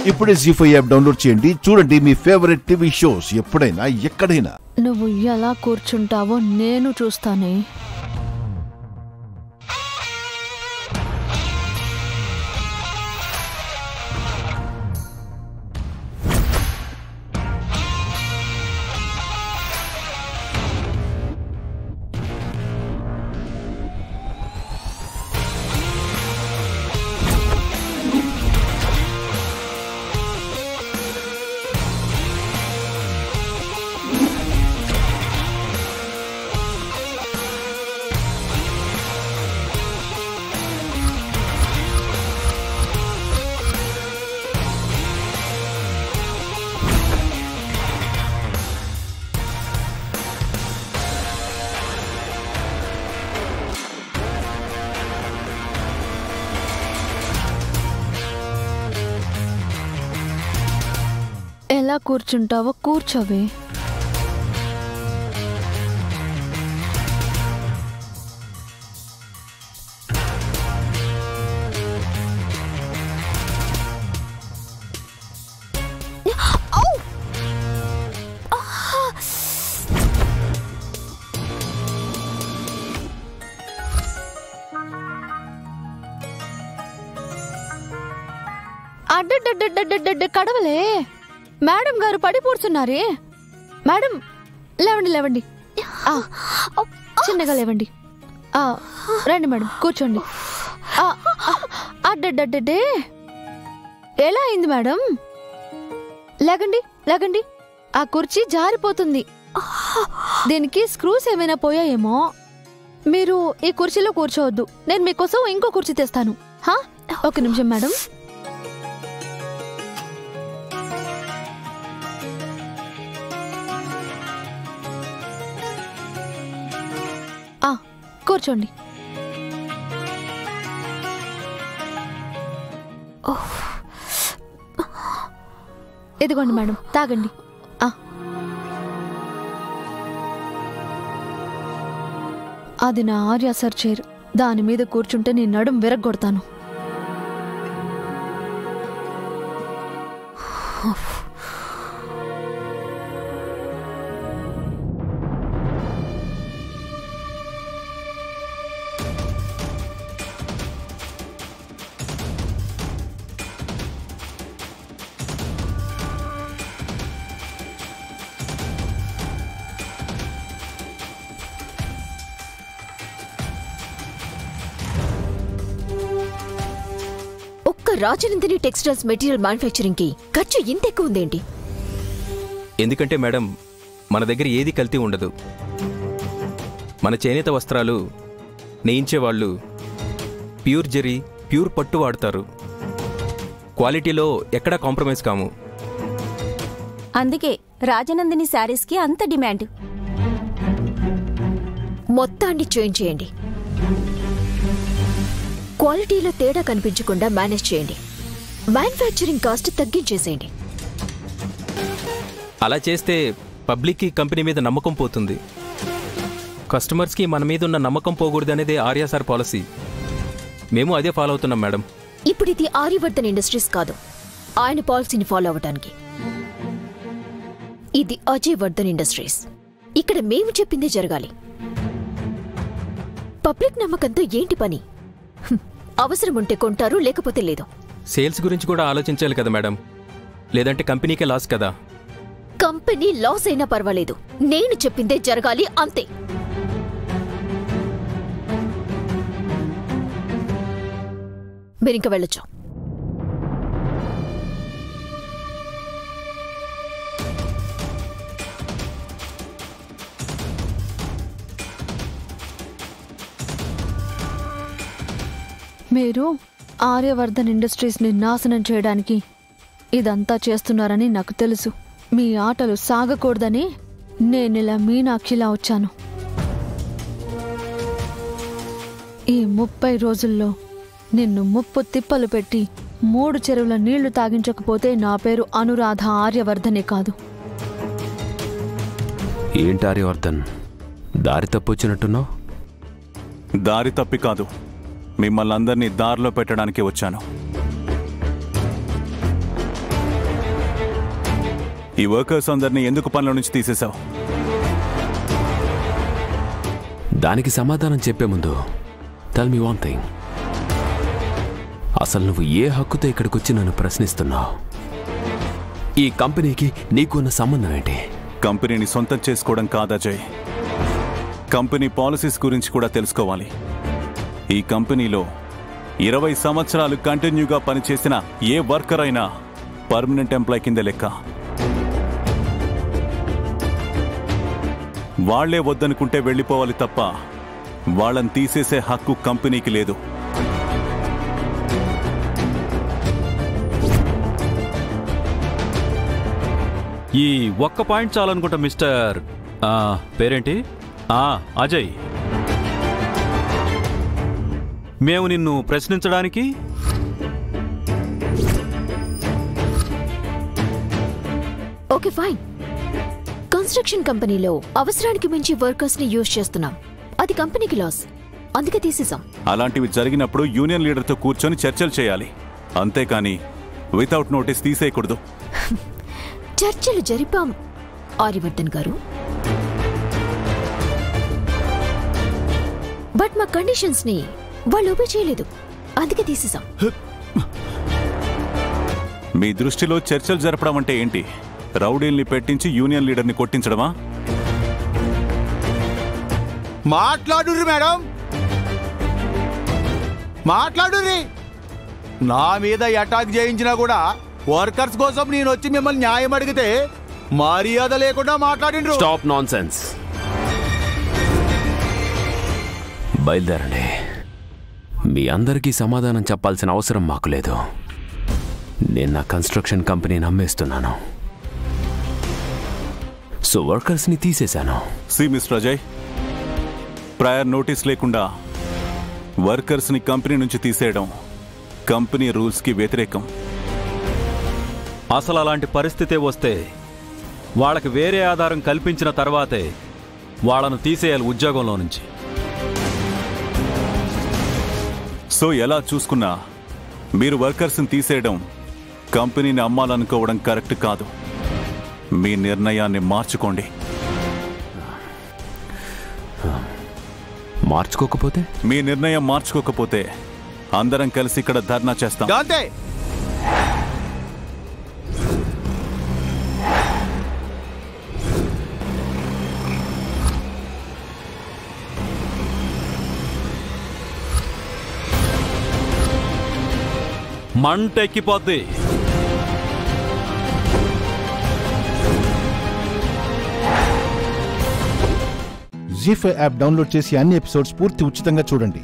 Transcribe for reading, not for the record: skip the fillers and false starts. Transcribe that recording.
ఇప్పుడే జీ5 app download చేయండి. చూడండి మీ ఫేవరెట్ టీవీ షోస్ ఎప్పుడైనా ఎక్కడైనా. నువ్వు ఎలా కూర్చుంటావో నేను చూస్తానే. ఎలా కూర్చుంటావో కూర్చోవే. అడ్డ కడవలే. మేడం గారు పడి కూర్చున్నారే. మేడం లేవండి లేవండి, చిన్నగా లేవండి. రండి మేడం కూర్చోండి. అడ్డే ఎలా అయింది మేడం? లేకండి లేకండి, ఆ కుర్చీ జారిపోతుంది. దీనికి స్క్రూస్ ఏమైనా పోయాయేమో. మీరు ఈ కుర్చీలో కూర్చోవద్దు, నేను మీకోసం ఇంకో కుర్చీ తెస్తాను. ఒక నిమిషం మేడం. కూర్చోండి. ఇదిగోండి మేడం, తాగండి. అది నా ఆర్య సర్ చైర్. దాని మీద కూర్చుంటే నీ నడుం విరగ్గొడతాను. రాజనందిని టెక్స్టైల్స్ మెటీరియల్ మ్యానుఫ్యాక్చరింగ్ కి ఖర్చు ఇంత ఎక్కువ ఉందేంటి? ఎందుకంటే మేడం, మన దగ్గర ఏది కల్తీ ఉండదు. మన చేనేత వస్త్రాలు నేయించేవాళ్ళు ప్యూర్ జరీ, ప్యూర్ పట్టు వాడతారు. క్వాలిటీలో ఎక్కడా కాంప్రమైజ్ కాము. అందుకే రాజనందిని శారీస్కి అంత డిమాండ్. మొత్తాన్ని చేంజ్ చేయండి. క్వాలిటీలో తేడా కనిపించకుండా మేనేజ్ చేయండి. మ్యానుఫ్యాక్చరింగ్ కాస్ట్ తగ్గించేసేయండి. అలా చేస్తే పబ్లిక్కి కంపెనీ మీద నమ్మకం పోతుంది. కస్టమర్స్కి మన మీద ఉన్న నమ్మకం పోకూడదు అనేది ఆర్య సార్ పాలసీ. మేము అదే ఫాలో అవుతున్నాం మేడం. ఇప్పుడు ఇది ఆర్యవర్ధన్ ఇండస్ట్రీస్ కాదు ఆయన పాలసీని ఫాలో అవ్వడానికి. ఇది అజయ్ వర్ధన్ ఇండస్ట్రీస్. ఇక్కడ మేము చెప్పిందే జరగాలి. పబ్లిక్ నమ్మకంతో ఏంటి పని? అవసరం ఉంటే కొంటారు, లేకపోతే లేదు. సేల్స్ గురించి కూడా ఆలోచించాలి కదా మేడం, లేదంటే కంపెనీకే లాస్ కదా. కంపెనీ లాస్ అయినా పర్వాలేదు, నేను చెప్పిందే జరగాలి, అంతే. మీరింక వెళ్ళొచ్చు. మీరు ఆర్యవర్ధన్ ఇండస్ట్రీస్ని నాశనం చేయడానికి ఇదంతా చేస్తున్నారని నాకు తెలుసు. మీ ఆటలు సాగకూడదని నేనిలా మీనాక్షిలా వచ్చాను. ఈ 30 రోజుల్లో నిన్ను 30 తిప్పలు పెట్టి 3 చెరువుల నీళ్లు తాగించకపోతే నా పేరు అనురాధ ఆర్యవర్ధనే కాదు. ఏంటి ఆర్యవర్ధన్, దారి తప్పొచ్చినట్టున్నావు? దారి తప్పి కాదు, మిమ్మల్ని అందరినీ దారిలో పెట్టడానికి వచ్చాను. ఈ వర్కర్స్ అందరినీ ఎందుకు పనుల నుంచి తీసేశావు? దానికి సమాధానం చెప్పే ముందు టెల్ మీ వన్ థింగ్. అసలు నువ్వు ఏ హక్కుతో ఇక్కడికొచ్చి నన్ను ప్రశ్నిస్తున్నావు? ఈ కంపెనీకి నీకున్న సంబంధం ఏంటి? కంపెనీని సొంతం చేసుకోవడం కాదా అజయ్, కంపెనీ పాలసీస్ గురించి కూడా తెలుసుకోవాలి. ఈ కంపెనీలో 20 సంవత్సరాలు కంటిన్యూగా పనిచేసిన ఏ వర్కర్ అయినా పర్మనెంట్ ఎంప్లాయ్ కింద లెక్క. వాళ్లే వద్దనుకుంటే వెళ్ళిపోవాలి తప్ప వాళ్ళని తీసేసే హక్కు కంపెనీకి లేదు. ఈ ఒక్క పాయింట్ చాలనుకుంటా మిస్టర్ పేరేంటి? అజయ్, మేము నిన్ను ప్రశ్నించడానికి ఓకే ఫైన్. కన్స్ట్రక్షన్ కంపెనీలో అవసరానికి మించి వర్కర్స్ ని యూజ్ చేస్తున్నాం. అది కంపెనీకి లాస్, అందుకే తీసేసాం. అలాంటివి జరిగినప్పుడు యూనియన్ లీడర్తో కూర్చొని చర్చలు చేయాలి, అంతేకాని వితౌట్ నోటీస్ తీసేయకూడదు. చర్చలు జరిపాం ఆర్యవర్ధన్ గారు, బట్ మా కండిషన్స్ ని వాళ్ళు ఒబే చేయలేదు, అందుకే తీసేసాం. మీ దృష్టిలో చర్చలు జరపడం అంటే ఏంటి? రౌడీల్ని పెట్టించి యూనియన్ లీడర్ని కొట్టించడమా? మాట్లాడుర్రి మేడం, మాట్లాడుర్రి. నా మీద అటాక్ చేయించినా కూడా వర్కర్స్ కోసం నేను వచ్చి మిమ్మల్ని న్యాయం అడిగితే మర్యాద లేకుండా మాట్లాడిండ్రు. Stop nonsense. బయలుదేరండి. మీ అందరికీ సమాధానం చెప్పాల్సిన అవసరం మాకు లేదు. నేను నా కన్స్ట్రక్షన్ కంపెనీని అమ్మేస్తున్నాను, సో వర్కర్స్ని తీసేశాను. See mister Ajay, prior notice లేకుండా వర్కర్స్ని కంపెనీ నుంచి తీసేయడం కంపెనీ రూల్స్కి వ్యతిరేకం. అసలు అలాంటి పరిస్థితే వస్తే వాళ్ళకి వేరే ఆధారం కల్పించిన తర్వాతే వాళ్ళను తీసేయాలి ఉద్యోగంలో నుంచి. సో ఎలా చూసుకున్నా మీరు వర్కర్స్ని తీసేయడం, కంపెనీని అమ్మాలనుకోవడం కరెక్ట్ కాదు. మీ నిర్ణయాన్ని మార్చుకోండి. మార్చుకోకపోతే? మీ నిర్ణయం మార్చుకోకపోతే అందరం కలిసి ఇక్కడ ధర్నా చేస్తాం. అంతే. మంటెక్కిపోద్ది. జీ5 యాప్ డౌన్లోడ్ చేసి అన్ని ఎపిసోడ్స్ పూర్తి ఉచితంగా చూడండి.